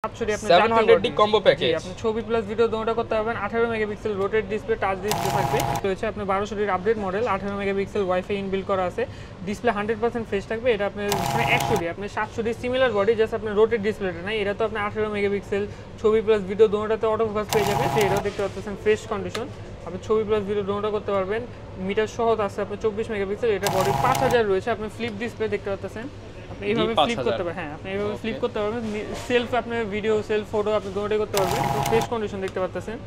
700D combo package আপনি ছবি plus video দুটোটা করতে পারবেন। 18 megapixel rotate display, touch display থাকবে। রয়েছে আপনার 1200 update model, 18 megapixel wifi inbuilt করা আছে। ডিসপ্লে 100% ফ্রেশ থাকবে। এটা আপনার 100D, আপনার 700D সিমিলার বডি, জাস্ট আপনার রোটেট ডিসপ্লেটা নাই। এটা তো আপনার 18 মেগাপিক্সেল ছবি প্লাস ভিডিও দুটোটাতে অটো ফোকাস পেয়ে যাবেন। এটাও দেখতে পাচ্ছেন ফ্রেশ কন্ডিশন। আপনি ছবি প্লাস ভিডিও দুটোটা করতে পারবেন। মিটার সহ আছে আপনার 24 মেগাপিক্সেল। এটা বডি 5000 রয়েছে। আপনি ফ্লিপ ডিসপ্লে দেখতে পাচ্ছেন, এইভাবে ফ্লিপ করতে পারবেন। হ্যাঁ, আপনি এইভাবে ফ্লিপ করতে পারবেন। সেলফ আপনার ভিডিও, সেলফ ফটো আপনি দুটোই করতে পারবেন। ফ্রেশ কন্ডিশন দেখতে পাচ্ছেন।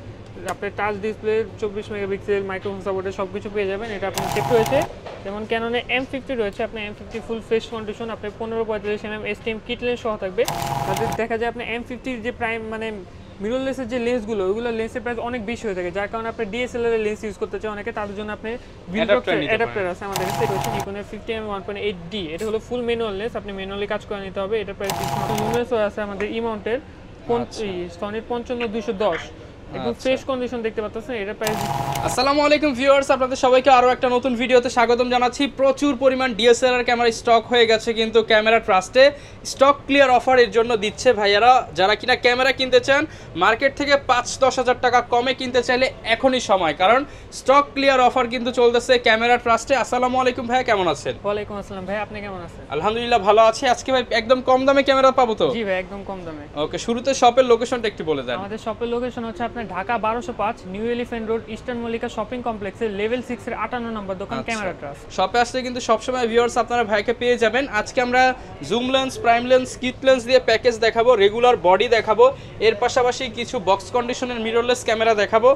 আপনি টাচ ডিসপ্লে, 24 মেগাপিক্সেল, মাইক্রোফোন সাপোর্টে সব কিছু পেয়ে যাবেন। এটা আপনার সেট রয়েছে। যেমন ক্যাননে M50 রয়েছে, আপনি M50 ফুল ফ্রেশ কন্ডিশন, আপনি 15-45 STM কিট লেন্স সহ থাকবে। তাদের দেখা যায় আপনি M50 যে প্রাইম মানে মিররলেসের যে লেন্সগুলো, ওইগুলো লেন্সের প্রাইস অনেক বেশি হয়ে থাকে, যার কারণে আপনি DSLR এর লেন্স ইউজ করতে চান অনেকে, তাদের জন্য আপনি অ্যাডাপ্টার আছে আমাদের কাছে। এটা হচ্ছে নিকনের 50mm 1.8D। এটা হলো ফুল ম্যানুয়াল লেন্স, আপনি ম্যানুয়ালি কাজ করে নিতে হবে। এটা প্রাইস জুমলেসও আছে আমাদের E-মাউন্টের সনির 55-210 একদম ফ্রেশ কন্ডিশন দেখতে পাচ্ছেন। এটা প্রাইস। আসসালামু আলাইকুম ভিউয়ার্স, আপনাদের সবাইকে আরো একটা নতুন ভিডিওতে স্বাগতম জানাচ্ছি। প্রচুর পরিমাণ DSLR ক্যামেরা স্টক হয়ে গেছে, কিন্তু ক্যামেরা ট্রাস্টে স্টক ক্লিয়ার অফার এর জন্য দিচ্ছে ভাইয়ারা। যারা কিনা ক্যামেরা কিনতে চান মার্কেট থেকে 5-10 হাজার টাকা কমে কিনতে চাইলে এখনই সময়, কারণ স্টক ক্লিয়ার অফার কিন্তু চলতেছে ক্যামেরা ট্রাস্টে। আসসালামু আলাইকুম ভাইয়া, কেমন আছেন? ওয়ালাইকুম আসসালাম ভাই, আপনি কেমন আছেন? আলহামদুলিল্লাহ ভালো আছি। আজকে ভাই একদম কম দামে ক্যামেরা পাবো তো? জি ভাই, একদম কম দামে। ওকে, শুরুতে শপের লোকেশনটা একটু বলে দেন। আমাদের শপের লোকেশন হচ্ছে আপনার Dhaka 1205 new elephant road, eastern Mallika shopping কমপ্লেক্সের লেভেল 6 এর 58 নম্বর দোকান, ক্যামেরা ট্রাস্ট। শপে আসলে কিন্তু সবসময় ভিউয়ার্স আপনারা ভাইকে পেয়ে যাবেন। আজকে আমরা zoom lens, prime lens, kit lens দিয়ে প্যাকেজ দেখাবো, রেগুলার বডি দেখাবো, এর পাশাপাশি কিছু বক্স কন্ডিশনের মিররলেস ক্যামেরা দেখাবো,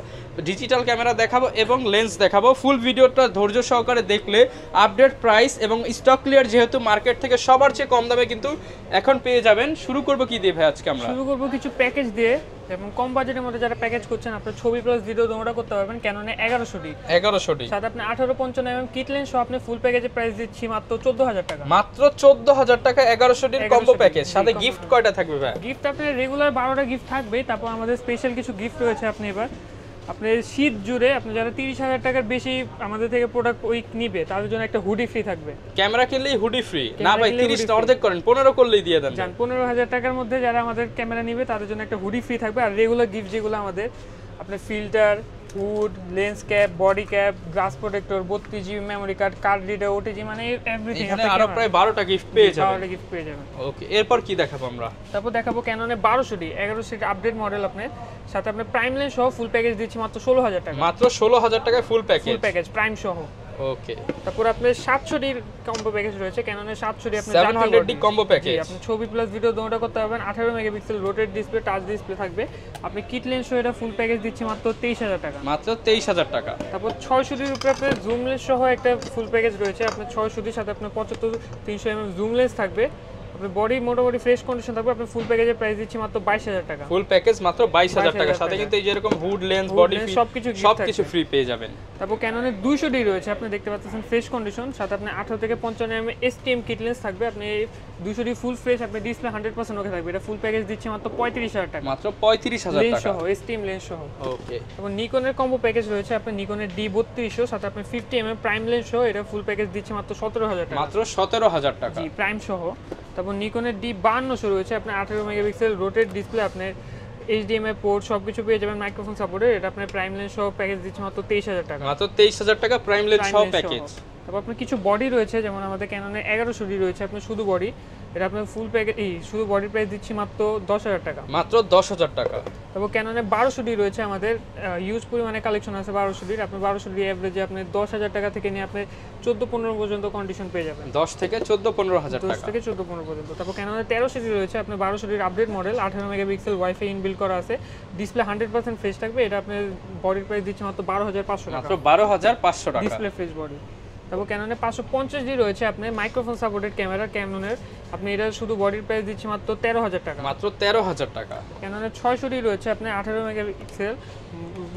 ডিজিটাল ক্যামেরা দেখাবো এবং লেন্স দেখাবো। ফুল ভিডিওটা ধৈর্য সহকারে দেখলে আপডেট প্রাইস এবং স্টক ক্লিয়ার যেহেতু মার্কেট থেকে সবার চেয়ে কম দামে কিন্তু এখন পেয়ে যাবেন। শুরু করব কি দিয়ে ভাই আজকে? আমরা শুরু করব কিছু প্যাকেজ দিয়ে। যেমন কম বাজেটের মধ্যে যারা প্যাকেজ করছেন, আপনার ছবি প্লাস ভিডিও দুটোটা করতে পারবেন। ক্যাননে 1100D সাথে আপনি 18-55mm কিট লেন্স সহ আপনি ফুল প্যাকেজের প্রাইস দিচ্ছি মাত্র 14000 টাকা। মাত্র 14000 টাকা 1100D কম্বো প্যাকেজ। সাথে গিফট কয়টা থাকবে ভাই? গিফট আপনার রেগুলার 12টা গিফট থাকবে। তারপর আমাদের স্পেশাল কিছু গিফট রয়েছে। আপনি এবার আপনার শীত জুড়ে আপনি যারা 30,000 টাকার বেশি আমাদের থেকে প্রোডাক্ট উইক নিবে, তাদের জন্য একটা হুডি ফ্রি থাকবে। ক্যামেরা কিনলেই হুডি ফ্রি না ভাই? 30টা অর্ধেক করেন, 15 করলেই দিয়ে দেন। 15,000 টাকার মধ্যে যারা আমাদের ক্যামেরা নিবে তাদের জন্য একটা হুডি ফ্রি থাকবে। আর রেগুলার গিফট যেগুলো আমাদের আপনার filter, hood, lens cap, body cap, glass protector, 32GB memory card, card reader, OTG মানে এভরিথিং। এখানে আরো প্রায় 12টা গিফট পেয়ে যাবেন। 12টা গিফট পেয়ে যাবেন। ওকে, এরপর কি দেখাবো আমরা? তারপর দেখাবো ক্যাননে 1200D 1100 আপডেট মডেল। আপনার সাথে আপনার প্রাইম লেন্স সহ ফুল প্যাকেজ দিচ্ছি মাত্র 16000 টাকা। মাত্র 16000 টাকায় ফুল প্যাকেজ প্রাইম সহ। ওকে, তারপর আপনার 700D কম্বো প্যাকেজ রয়েছে। ক্যাননে 700D আপনি 700D কম্বো প্যাকেজ। আপনি ছবি প্লাস ভিডিও দুটোটা করতে পারবেন। 18 megapixel rotate display, touch display থাকবে। আপনি কিট লেন্স সহ এটা ফুল প্যাকেজ দিচ্ছি মাত্র 23000 টাকা। মাত্র 23000 টাকা। তারপর 600Dর উপরে আপনার জুম লেন্স সহ একটা ফুল প্যাকেজ রয়েছে। আপনার 600Dর সাথে আপনার 75-300mm জুম লেন্স থাকবে। আপনার বডি মোটামুটি ফ্রেশ কন্ডিশন থাকবে। আপনি ফুল প্যাকেজের প্রাইস দিচ্ছি মাত্র 22000 টাকা। ফুল প্যাকেজ মাত্র 22000 টাকা। সাথে কিন্তু এই যে এরকম হুড, লেন্স, বডি সবকিছু ফ্রি পেয়ে যাবেন। তারপর ক্যাননে 200D রয়েছে, আপনি দেখতে পাচ্ছেন ফ্রেশ কন্ডিশন। সাথে আপনি 18-55mm STM কিট লেন্স থাকবে। আপনি 200D ফুল ফ্রেশ, আপনি ডিসপ্লে 100% ওকে থাকবে। এটা ফুল প্যাকেজ দিচ্ছি মাত্র 35000 টাকা। মাত্র 35000 টাকা সহ STM লেন্স সহ। ওকে, তারপর নিকনের কম্বো প্যাকেজ রয়েছে। আপনি নিকনের D3200 সাথে আপনি 50mm প্রাইম লেন্স সহ এটা ফুল প্যাকেজ দিচ্ছি মাত্র 17000 টাকা। মাত্র 17000 টাকা। জি, প্রাইম সহ। তারপর নিকনের D5200 রয়েছে। আপনার 18 মেগাপিক্সেল রোটেট ডিসপ্লে, আপনার HDMI পোর্ট সবকিছু পেয়ে যাবেন, মাইক্রোফোন সাপোর্টের। এটা আপনার প্রাইম লেন্স সহ প্যাকেজ দিচ্ছে মাত্র 23000 টাকা। মাত্র 23000 টাকা প্রাইম লেন্স সহ প্যাকেজ। তারপর আপনার কিছু বডি রয়েছে, যেমন আমাদের ক্যাননে 1100D রয়েছে আপনার শুধু বডি। এটা আপনার ফুল প্যাকেজ শুধু বডির প্রাইস দিচ্ছি মাত্র 10000 টাকা। মাত্র 10000 টাকা। তারপর ক্যাননে 1200D রয়েছে আমাদের ইউজ পরিমাণে কালেকশন আছে 1200Dর। আপনি 1200D এভারেজে আপনি 10000 টাকা থেকে নিয়ে আপনি 14-15 পর্যন্ত কন্ডিশন পেয়ে যাবেন। 10 থেকে 14-15000 টাকা। 10 থেকে 14-15 পর্যন্ত। তারপর ক্যাননে 1300D রয়েছে। আপনি 1200Dর update model, 18 megapixel wifi inbuilt করা আছে। ডিসপ্লে 100% ফ্রেশ থাকবে। এটা আপনার বডির প্রাইস দিচ্ছে মাত্র 12500 টাকা। মাত্র 12500 টাকা ডিসপ্লে ফ্রেশ বডি। তারপর ক্যাননে 550D রয়েছে আপনার মাইক্রোফোন সাপোর্টেড ক্যামেরা ক্যাননের। আপনি এটা শুধু বডির প্রাইস দিচ্ছি মাত্র 13000 টাকা। মাত্র 13000 টাকা। ক্যাননে 600D রয়েছে আপনার 18 megapixel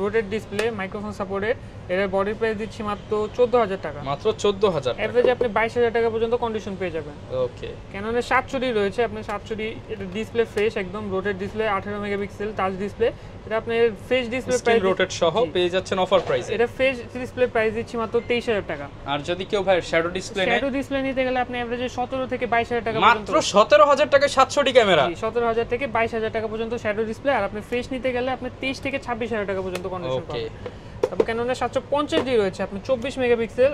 rotate display, microphone supported. এর বডির প্রাইস দিচ্ছি মাত্র 14000 টাকা। মাত্র 14000 টাকা। এভারেজে আপনি 22000 টাকা পর্যন্ত কন্ডিশন পেয়ে যাবেন। ওকে, ক্যাননে 700D রয়েছে। আপনি 700D এটা ডিসপ্লে ফ্রেশ একদম rotate display, 18 megapixel touch display. এটা আপনার ফ্রেশ ডিসপ্লে প্রাইস রোটেট সহ পেয়ে যাচ্ছেন অফার প্রাইসে। এটা ফ্রেশ ডিসপ্লে প্রাইস দিচ্ছি মাত্র 23000 টাকা। আর আর যদি কেউ ভাই শ্যাডো ডিসপ্লে নেয়, শ্যাডো ডিসপ্লে নিতে গেলে আপনি এভারেজে 17 থেকে 22,000 টাকা পর্যন্ত, মাত্র 17,000 টাকায় 700 ক্যামেরা। 17,000 থেকে 22,000 টাকা পর্যন্ত শ্যাডো ডিসপ্লে। আর আপনি ফ্রেশ নিতে গেলে আপনি 23 থেকে 26,000 টাকা পর্যন্ত কন্ডিশন ওকে। পাবেন। তারপর ক্যাননের 750D রয়েছে আপনি 24 মেগাপিক্সেল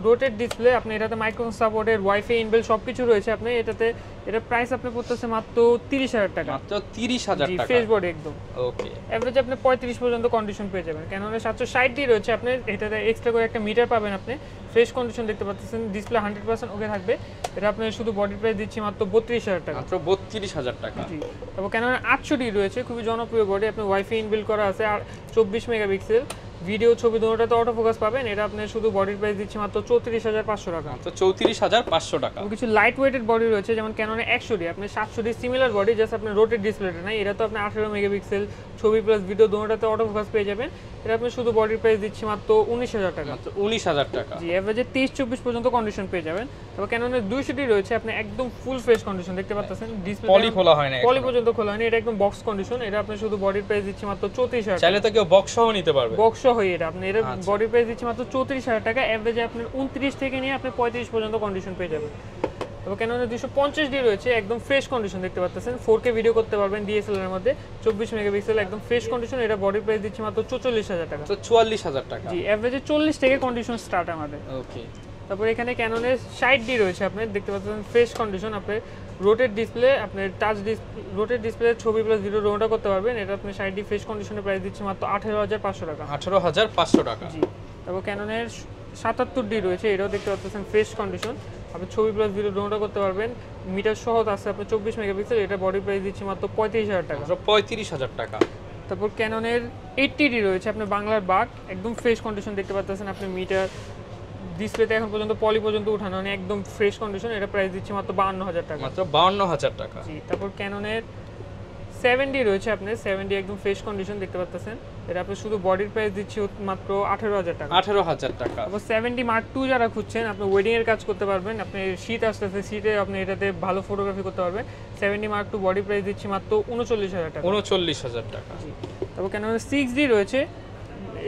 রোটেট ডিসপ্লে, আপনি এটাতে মাইক্রোফোন সাপোর্টেড, ওয়াইফাই ইনবিল্ট সবকিছু রয়েছে। আপনি এটাতে এটার প্রাইস আপনি পড়তেছে মাত্র 30,000 টাকা, মাত্র 30,000 টাকা, ফ্রেশ বডি একদম। ওকে। এভারেজে আপনি 35 পর্যন্ত কন্ডিশন পেয়ে যাবেন। ক্যাননের 760D রয়েছে, আপনি এটাতে এক্সট্রা করে একটা মিটার পাবেন। আপনি ফ্রেশ কন্ডিশন দেখতে পাচ্ছেন, ডিসপ্লে 100% ওকে থাকবে। এটা আপনি শুধু বডি প্রাইস দিচ্ছি মাত্র 32,000 টাকা, মাত্র 32,000 টাকা। জি। তারপর ক্যাননের 800D রয়েছে, খুবই জনপ্রিয় বডি, আপনি ওয়াইফাই ইনবিল্ট করা আছে আর 24 মেগাপিক্সেল, ভিডিও ছবি দুটোতে অটো ফোকাস পাবেন। এটা আপনি শুধু বডির প্রাইস দিচ্ছি মাত্র 34,500 টাকা। মাত্র 34,500 টাকা। কিছু লাইট ওয়েটেড বডি রয়েছে, যেমন ক্যাননে 100D, আপনি 700D সিমিলার বডি, জাস্ট আপনি রোটেট ডিসপ্লেটা নাই। এটা তো আপনি 18 মেগাপিক্সেল, ছবি প্লাস ভিডিও দুটোতে অটো ফোকাস পেয়ে যাবেন। এটা আপনি শুধু বডির প্রাইস দিচ্ছি মাত্র 19,000 টাকা, মাত্র 19,000 টাকা, জি। এভারেজে 23-24 পর্যন্ত কন্ডিশন পেয়ে যাবেন। তারপর ক্যাননের 200D রয়েছে, আপনি একদম ফুল ফ্রেশ কন্ডিশন দেখতে পাচ্ছেন, ডিসপ্লে পলি খোলা হয় না, পলি পর্যন্ত খোলা হয়নি, এটা একদম বক্স কন্ডিশন। এটা আপনি শুধু বডির প্রাইস দিচ্ছি মাত্র 34,000 টাকা, চাইলে তো কেউ বক্স সহ নিতে পারবে, বক্স হয়ে। এটা আপনি এটা বডি প্রাইস দিচ্ছি মাত্র 34,000 টাকা। এভারেজে আপনার 29 থেকে নিয়ে আপনি 35 পর্যন্ত কন্ডিশন পেয়ে যাবেন। তবে ক্যাননের 250D রয়েছে, একদম ফ্রেশ কন্ডিশন দেখতে পাচ্ছেন, 4K ভিডিও করতে পারবেন ডিএসএলআর এর মধ্যে, 24 মেগাপিক্সেল, একদম ফ্রেশ কন্ডিশন। এটা বডি প্রাইস দিচ্ছি মাত্র 44,000 টাকা, তো 44,000 টাকা, জি। এভারেজে 40 থেকে কন্ডিশন স্টার্ট আমাদের। ওকে। তারপর এখানে ক্যাননের 60D রয়েছে, আপনি দেখতে পাচ্ছেন ফ্রেশ কন্ডিশন। আপনি রোটেট ডিসপ্লে, আপনি টাচ রোটেট ডিসপ্লে, ছবি প্লাস ভিডিও রোটা করতে পারবেন। এটা আপনি 60D ফ্রেশ কন্ডিশনে প্রাইস দিচ্ছি মাত্র 18,500 টাকা, 18,500 টাকা, জি। তারপর ক্যাননের 77D রয়েছে, এটাও দেখতে পাচ্ছেন ফ্রেশ কন্ডিশন। আপনি ছবি প্লাস ভিডিও রোটা করতে পারবেন, মিটার সহ আছে আপনি 24 মেগাপিক্সেল। এটা বডি প্রাইস দিচ্ছি মাত্র 35,000 টাকা, মাত্র 35,000 টাকা। তারপর ক্যাননের 80D রয়েছে, আপনি বাংলার বাঘ, একদম ফ্রেশ কন্ডিশন দেখতে পাচ্ছেন। আপনি মিটার ডিসপ্লেতে এখন পর্যন্ত পলি পর্যন্ত উঠানো নেই, একদম ফ্রেশ কন্ডিশন। এটা প্রাইস দিচ্ছি মাত্র 52,000 টাকা, মাত্র 52,000 টাকা, জি। তারপর ক্যাননের 7D রয়েছে, আপনি 7D একদম ফ্রেশ কন্ডিশন দেখতে পাচ্ছেন। এটা আপনি শুধু বডির প্রাইস দিচ্ছি মাত্র 18,000 টাকা, 18,000 টাকা। তারপর 70 Mark II যারা খুঁজছেন, আপনি ওয়েডিং এর কাজ করতে পারবেন। আপনি শীত আসতেছে, শীতে আপনি এটাতে ভালো ফটোগ্রাফি করতে পারবেন। 70 Mark II বডি প্রাইস দিচ্ছি মাত্র 39,000 টাকা, 39,000 টাকা, জি। তারপর ক্যাননের 6D রয়েছে,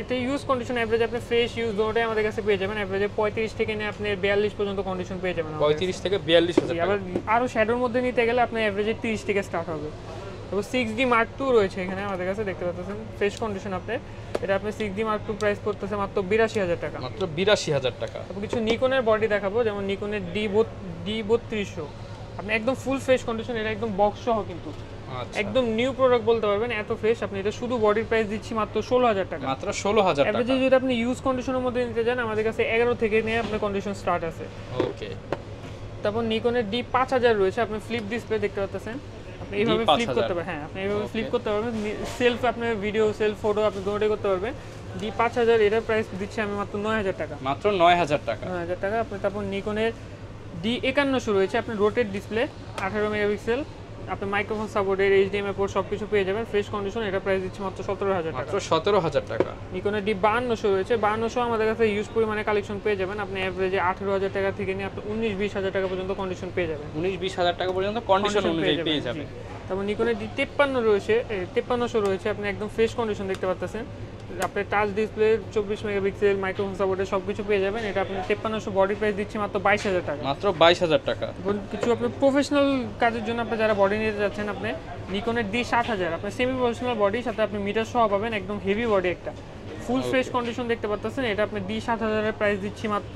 এটা ইউজ কন্ডিশন এভারেজ আপনি ফ্রেশ ইউজ দুটোটাই আমাদের কাছে পেয়ে যাবেন। এভারেজে 35 থেকে নিয়ে আপনি 42 পর্যন্ত কন্ডিশন পেয়ে যাবেন, 35 থেকে 42,000 টাকা। আবার আরো শ্যাডোর মধ্যে নিতে গেলে আপনি এভারেজে 30 থেকে স্টার্ট হবে। তারপর 6D Mark II রয়েছে এখানে আমাদের কাছে, দেখতে পাচ্ছেন ফ্রেশ কন্ডিশন। আপনি এটা আপনি 6D Mark II প্রাইস পড়তেছে মাত্র 82,000 টাকা, মাত্র 82,000 টাকা। তারপর কিছু নিকনের বডি দেখাবো, যেমন নিকনের D3200, আপনি একদম ফুল ফ্রেশ কন্ডিশন। এটা একদম বক্স সহ, কিন্তু আচ্ছা, একদম নিউ প্রোডাক্ট বলতে পারবেন, এত ফ্রেশ। আপনি এটা শুধু বডির প্রাইস দিচ্ছি মাত্র 16,000 টাকা, মাত্র 16,000 টাকা, এভারেজে যদি আপনি ইউজ কন্ডিশনের মধ্যে নিতে যান, আমাদের কাছে 11 থেকে নিয়ে আপনার কন্ডিশন স্টার্ট আছে। ওকে। তারপর নিকনের D5000 রয়েছে, আপনি ফ্লিপ ডিসপ্লে দেখতে পাচ্ছেন, আপনি এইভাবে ফ্লিপ D5000 করতে পারবেন, হ্যাঁ আপনি এইভাবে ফ্লিপ করতে পারবেন। সেলফ আপনি ভিডিও, সেলফ ফটো আপনি দুটোই করতে পারবেন। D5000 এটার প্রাইস দিচ্ছি আমি মাত্র 9,000 টাকা, মাত্র 9,000 টাকা, 9,000 টাকা। আপনি তারপর নিকনের D5100 রয়েছে, আপনি রোটেট ডিসপ্লে, 18 মেগাপিক্সেল, আপনি মাইক্রোফোন সাপোর্টেড, HDMI পোর্ট সব কিছু পেয়ে যাবেন, ফ্রেশ কন্ডিশন। এটা প্রাইস দিচ্ছি মাত্র 17,000 টাকা, মাত্র 17,000 টাকা। নিকনের D5200 রয়েছে, 5200 আমাদের কাছে ইউজ পরিমাণে কালেকশন পেয়ে যাবেন। আপনি এভারেজে 18,000 টাকা থেকে নিয়ে আপনি 19-20,000 টাকা পর্যন্ত কন্ডিশন পেয়ে যাবেন, 19-20,000 টাকা পর্যন্ত কন্ডিশন অনুযায়ী পেয়ে যাবেন। তারপর নিকনের D53 রয়েছে, 5300 রয়েছে, আপনি একদম ফ্রেশ কন্ডিশন দেখতে পাচ্ছেন। আপনি টাচ ডিসপ্লে, 24 মেগাপিক্সেল, মাইক্রোফোন সাপোর্টে সব কিছু পেয়ে যাবেন। এটা আপনি 5300 বডি প্রাইস দিচ্ছি মাত্র 22,000 টাকা, মাত্র 22,000 টাকা। এবং কিছু আপনি প্রফেশনাল কাজের জন্য আপনি যারা বডি নিতে যাচ্ছেন, আপনি নিকনের D7000, আপনি সেমি প্রফেশনাল বডির সাথে আপনি মিটার সহ পাবেন, একদম হেভি বডি একটা ফুল ফ্রেশ কন্ডিশন দেখতে পাচ্ছেন। এটা আপনি D7000 এর প্রাইস দিচ্ছি মাত্র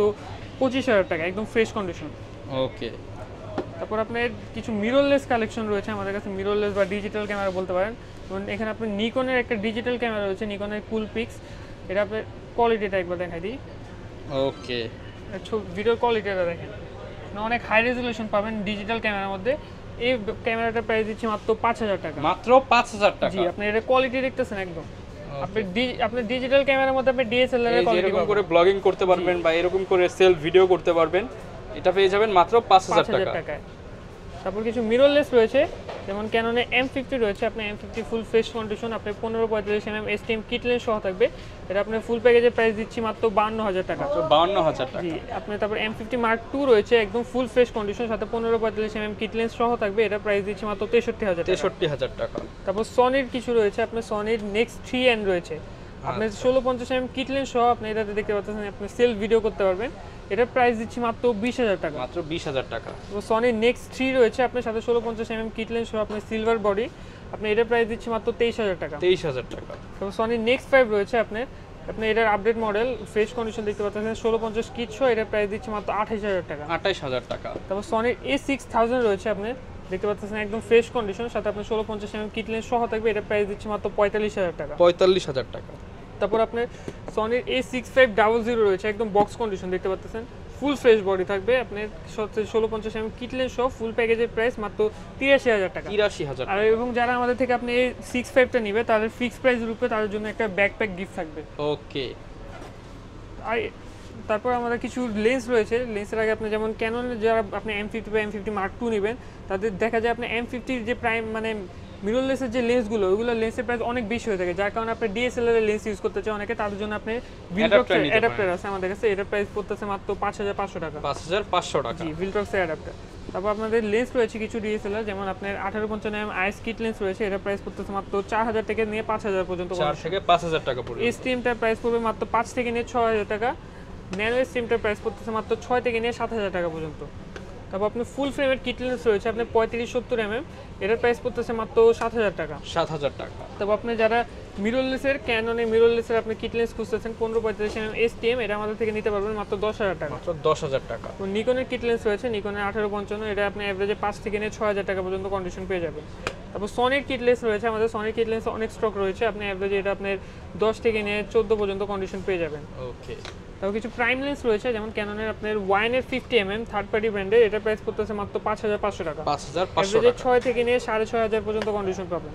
25,000 টাকা, একদম ফ্রেশ কন্ডিশন। ওকে। তারপর আপনার কিছু মিররলেস কালেকশন রয়েছে আমাদের কাছে, মিররলেস বা ডিজিটাল ক্যামেরা বলতে পারেন। যেমন এখানে আপনি নিকনের একটা ডিজিটাল ক্যামেরা রয়েছে, নিকনের কুলপিক্স। এটা আপনার কোয়ালিটিটা একবার দেখাই দিই, ওকে। ভিডিওর কোয়ালিটিটা দেখেন, অনেক হাই রেজুলেশন পাবেন ডিজিটাল ক্যামেরার মধ্যে। এই ক্যামেরাটার প্রাইস দিচ্ছি মাত্র 5,000 টাকা, মাত্র 5,000 টাকা, জি। আপনি এটা কোয়ালিটি দেখতেছেন একদম, আপনি ডিজিটাল ক্যামেরার মধ্যে আপনি ডিএসএলআর এর কোয়ালিটি এরকম করে ব্লগিং করতে পারবেন বা এরকম করে সেলফ ভিডিও করতে পারবেন, এটা পেয়ে যাবেন মাত্র 5,000 টাকায়। তারপর কিছু মিররলেস রয়েছে, যেমন ক্যাননে M50 রয়েছে, আপনি M50 ফুল ফ্রেশ কন্ডিশন, আপনি 15-45 mm STM কিট লেন্স সহ থাকবে। এটা আপনি ফুল প্যাকেজের প্রাইস দিচ্ছি মাত্র 52,000 টাকা, 52,000 টাকা, জি। আপনি তারপর M50 Mark II রয়েছে, একদম ফুল ফ্রেশ কন্ডিশন, সাথে 15-45 mm কিট লেন্স সহ থাকবে। এটা প্রাইস দিচ্ছি মাত্র 63,000 টাকা, 63,000 টাকা। তারপর সনির কিছু রয়েছে, আপনি সনির Nex 3N রয়েছে, আপনি 1650 কিট লেন্স সহ আপনি এটাতে দেখতে পাচ্ছেন আপনি সেলফ ভিডিও করতে পারবেন। এটার প্রাইস দিচ্ছি মাত্র 20000 টাকা। মাত্র 20000 টাকা। তো সনি নেক্সট 3 রয়েছে আপনার সাথে 1650 কিট লেন্স সহ আপনার সিলভার বডি, আপনি এটার প্রাইস দিচ্ছি মাত্র 23000 টাকা। 23000 টাকা। তারপর সনি নেক্সট 5 রয়েছে আপনি এটার আপডেট মডেল ফ্রেশ কন্ডিশন দেখতে পাচ্ছেন 1650 কিট সহ এটার প্রাইস দিচ্ছি মাত্র 28000 টাকা। 28000 টাকা। তারপর সনির A6000 রয়েছে আপনি দেখতে পাচ্ছেন একদম ফ্রেশ কন্ডিশন, সাথে আপনার 1650 কিট লেন্স সহ থাকবে, এটার প্রাইস দিচ্ছি মাত্র 45000 টাকা। 45000 টাকা। তারপর আপনার সনির A6500 রয়েছে একদম বক্স কন্ডিশন দেখতে পাচ্ছেন, ফুল ফ্রেশ বডি থাকবে আপনার 1650 কিট লেন্স সহ ফুল প্যাকেজের প্রাইস মাত্র 83000 টাকা। 83000 আর এবং যারা আমাদের থেকে আপনি A65টা নেবে তাদের ফিক্স প্রাইসের উপরে তাদের জন্য একটা ব্যাকপ্যাক গিফট থাকবে। ওকে। আর তারপর আমাদের কিছু লেন্স রয়েছে। লেন্সের আগে আপনি যেমন ক্যাননের যারা আপনি M50 বা M50 Mark II নেবেন তাদের দেখা যায় আপনি M50 যে প্রাইম মানে মিররলেসের যে লেন্সগুলো ওগুলো লেন্সের প্রাইস অনেক বেশি হয়ে থাকে, যার কারণে আপনি DSLR এর লেন্স ইউজ করতে চান অনেকে, তাদের জন্য আপনি ভিলট্রক্সের অ্যাডাপ্টার আছে আমাদের কাছে, এটার প্রাইস পড়তেছে মাত্র 5500 টাকা। 5500 টাকা। জি, ভিলট্রক্সের অ্যাডাপ্টার। তারপর আপনাদের লেন্স রয়েছে কিছু DSLR যেমন আপনার 1855 আইস কিট লেন্স রয়েছে, এটার প্রাইস পড়তেছে মাত্র 4000 থেকে নিয়ে 5000 পর্যন্ত। 4 থেকে 5000 টাকা পড়বে। STMটার প্রাইস পড়বে মাত্র 5 থেকে নিয়ে 6000 টাকা। ন্যানো স্ট্রিমটার প্রাইস পড়তেছে মাত্র 6 থেকে নিয়ে 7000 টাকা পর্যন্ত। তারপর আপনার ফুল ফ্রেমের কিট লেন্স রয়েছে আপনার 3570 এটার প্রাইস পড়তেছে মাত্র 7000 টাকা। 7000 টাকা। তারপর আপনি যারা মিররলেসের ক্যাননের মিররলেসের আপনি কিট লেন্স খুঁজতেছেন 1535 STM এটা আমাদের থেকে নিতে পারবেন মাত্র 10000 টাকা। মাত্র 10000 টাকা। নিকনের কিট লেন্স রয়েছে নিকনের 1855 এটা আপনি এভারেজে 5 থেকে নিয়ে 6000 টাকা পর্যন্ত কন্ডিশন পেয়ে যাবেন। তারপর সনির কিট লেন্স রয়েছে আমাদের সনির কিট লেন্স অনেক স্টক রয়েছে, আপনি এভারেজে এটা আপনার 10 থেকে নিয়ে 14 পর্যন্ত কন্ডিশন পেয়ে যাবেন। ওকে। তারপর কিছু প্রাইম লেন্স রয়েছে যেমন ক্যাননের আপনার ওয়াইনের 50 থার্ড পার্টি ব্র্যান্ডের, এটার প্রাইস পড়তেছে মাত্র 5500 টাকা। 5500 টাকা। 6 থেকে নিয়ে 6500 পর্যন্ত কন্ডিশন পাবেন।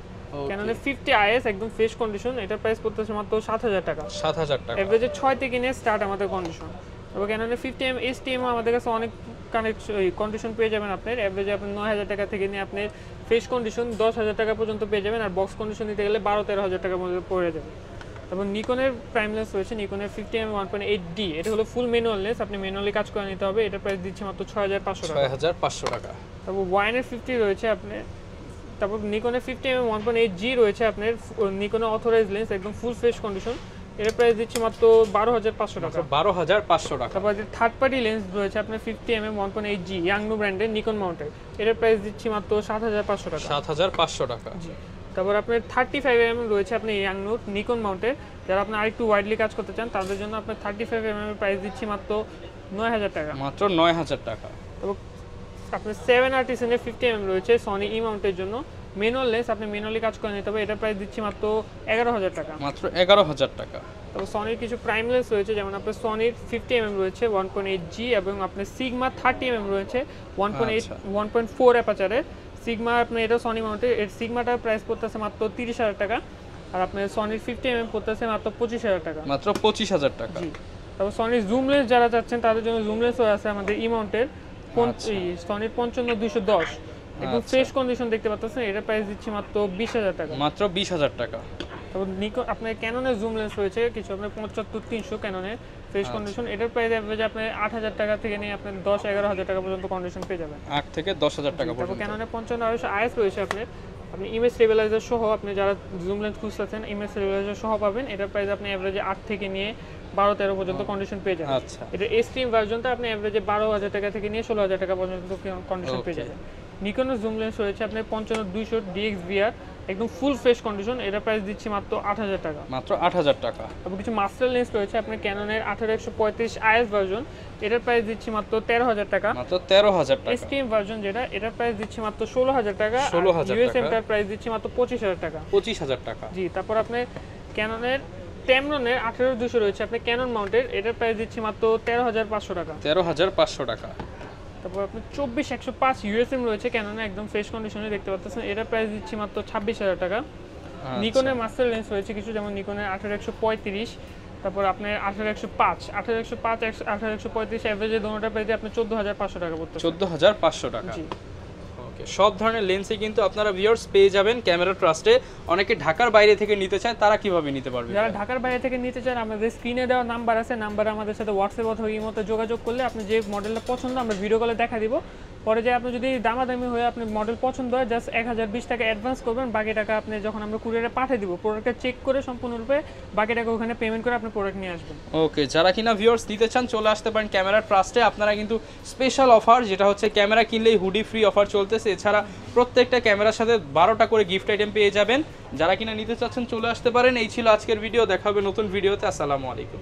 ক্যাননের 50IS একদম ফ্রেশ কন্ডিশন, এটার প্রাইস পড়তেছে মাত্র 7000 টাকা। 7000 টাকা। এভারেজে 6 থেকে নিয়ে স্টার্ট আমাদের কন্ডিশন। তারপর ক্যাননের 50 STM আমাদের কাছে অনেক কন্ডিশন পেয়ে যাবেন আপনার এভারেজে আপনি 9000 টাকা থেকে নিয়ে আপনি ফ্রেশ কন্ডিশন 10000 টাকা পর্যন্ত পেয়ে যাবেন, আর বক্স কন্ডিশন নিতে গেলে 12-13,000 টাকার মধ্যে পড়ে যাবে। তারপর নিকনের প্রাইম লেন্স রয়েছে নিকনের 50 1.8D, এটা হলো ফুল ম্যানুয়াল লেন্স, আপনি ম্যানুয়ালি কাজ করে নিতে হবে, এটার প্রাইস দিচ্ছে মাত্র 6500 টাকা। 6500 টাকা। তারপর ওয়াইনের 50 রয়েছে আপনি, তারপর নিকনের 50 1.8G রয়েছে আপনার নিকনের অথরাইজ লেন্স একদম ফুল ফ্রেশ কন্ডিশন, এটার প্রাইস দিচ্ছে মাত্র 12500 টাকা। 12500 টাকা। তারপর থার্ড পার্টি লেন্স রয়েছে আপনার 50 1.8G ইয়াংনো ব্র্যান্ডের নিকন মাউন্টের, এটার প্রাইস দিচ্ছি মাত্র 7500 টাকা। 7500 টাকা। জি। তারপর আপনার 35 রয়েছে আপনি ইয়াংনো নিকন মাউন্টের, যারা আপনি আরেকটু ওয়াইডলি কাজ করতে চান তাদের জন্য আপনার 35 এর প্রাইস দিচ্ছি মাত্র 9000 টাকা। মাত্র 9000 টাকা। তারপর আপনার 7 আর্টিসানের 50 রয়েছে সনি ই মাউন্টের জন্য ম্যানুয়াল লেন্স, আপনি ম্যানুয়ালি কাজ করে নিতে হবে, এটার প্রাইস দিচ্ছি মাত্র 11000 টাকা। মাত্র 11000 টাকা। তারপর সনির কিছু প্রাইম লেন্স রয়েছে যেমন আপনার সনির 50 রয়েছে 1.8G এবং আপনার সিগমা 30 রয়েছে 1.4 অ্যাপাচারের সিগমা, আপনার এটা সনি মাউন্টের, এর সিগমাটার প্রাইস পড়তেছে মাত্র 30000 টাকা, আর আপনার সনির 50 পড়তেছে মাত্র 25000 টাকা। মাত্র 25000 টাকা। জি। তারপর সনির জুম লেন্স যারা চাচ্ছেন তাদের জন্য জুম লেন্সও আছে আমাদের ই মাউন্টের সনির 55210 একদম ফ্রেশ কন্ডিশন দেখতে পাচ্ছেন, এটার প্রাইস দিচ্ছি মাত্র 20000 টাকা। মাত্র 20000 টাকা। তারপর নিকন আপনার ক্যাননের জুম লেন্স রয়েছে কিছু আপনার 75300 ক্যাননের ফ্রেশ কন্ডিশন, এটার প্রাইস অ্যাভারেজ আপনি 8000 টাকা থেকে নিয়ে আপনি 10-11000 টাকা পর্যন্ত কন্ডিশন পেয়ে যাবেন। 8 থেকে 10000 টাকা তারপর পর্যন্ত। ক্যাননের 55 IS রয়েছে আপনি ইমেজ স্টেবিলাইজার সহ আপনি যারা জুম লেন্স খুঁজতেছেন ইমেজ স্টেবিলাইজার সহ পাবেন, এটার প্রাইস আপনি অ্যাভারেজে 8 থেকে নিয়ে 12-13 পর্যন্ত কন্ডিশন পেয়ে যাবেন। আচ্ছা। এটা এক্সট্রিম ভার্সনটা আপনি অ্যাভারেজে 12000 টাকা থেকে নিয়ে 16000 টাকা পর্যন্ত কন্ডিশন পেয়ে যাবেন। নিকনের জুম লেন্স রয়েছে আপনার 55200 DXVR একদম ফুল ফ্রেশ কন্ডিশন, এটা প্রাইস দিচ্ছি মাত্র 8000 টাকা। মাত্র 8000 টাকা। তারপর কিছু মাস্টার লেন্স রয়েছে আপনার ক্যাননের 18135 IS ভার্সন, এটার প্রাইস দিচ্ছি মাত্র 13000 টাকা। মাত্র 13000 টাকা। STM ভার্সন যেটা এটার প্রাইস দিচ্ছি মাত্র 16000 টাকা। 16000 টাকা। USM টার প্রাইস দিচ্ছি মাত্র 25000 টাকা। 25000 টাকা। জি। তারপর আপনার ক্যাননের টেমরনের 18200 রয়েছে আপনার ক্যানন মাউন্টের, এটার প্রাইস দিচ্ছি মাত্র 13500 টাকা। 13500 টাকা। তারপর আপনার 24105 USM রয়েছে ক্যাননে একদম ফ্রেশ কন্ডিশনে দেখতে পাচ্ছেন, এটার প্রাইস দিচ্ছি মাত্র 26000 টাকা। নিকনের মাস্টার লেন্স রয়েছে কিছু যেমন নিকনের 18135, তারপর আপনার 18105 18135 এভারেজে দোনোটা প্রাইসে আপনি 14500 টাকা পড়তে 14500 টাকা। জি। ওকে, সব ধরনের লেন্সই কিন্তু আপনারা ভিউয়ার্স পেয়ে যাবেন ক্যামেরা ট্রাস্টে। অনেকে ঢাকার বাইরে থেকে নিতে চায়, তারা কিভাবে নিতে পারবে? যারা ঢাকার বাইরে থেকে নিতে চান আমাদের স্ক্রিনে দেওয়া নাম্বার আছে, নাম্বারে আমাদের সাথে হোয়াটসঅ্যাপ অথবা ইমোতে যোগাযোগ করলে আপনি যে মডেলটা পছন্দ আমরা ভিডিও কলে দেখা দিব, পরে যে আপনি যদি দামাদামি হয়ে আপনি মডেল পছন্দ হয় জাস্ট 1020 টাকা অ্যাডভান্স করবেন, বাকি টাকা আপনি যখন আমরা কুরিয়ারে পাঠিয়ে দিব প্রোডাক্টটা চেক করে সম্পূর্ণরূপে বাকি টাকা ওখানে পেমেন্ট করে আপনি প্রোডাক্ট নিয়ে আসবেন। ওকে, যারা কিনা ভিউয়ার্স নিতে চান চলে আসতে পারেন ক্যামেরা ট্রাস্টে। আপনারা কিন্তু স্পেশাল অফার যেটা হচ্ছে ক্যামেরা কিনলেই হুডি ফ্রি অফার চলতেছে, এছাড়া প্রত্যেকটা ক্যামেরার সাথে 12টা করে গিফট আইটেম পেয়ে যাবেন। যারা কিনা নিতে চাচ্ছেন চলে আসতে পারেন। এই ছিল আজকের ভিডিও, দেখা হবে নতুন ভিডিওতে। আসসালামু আলাইকুম।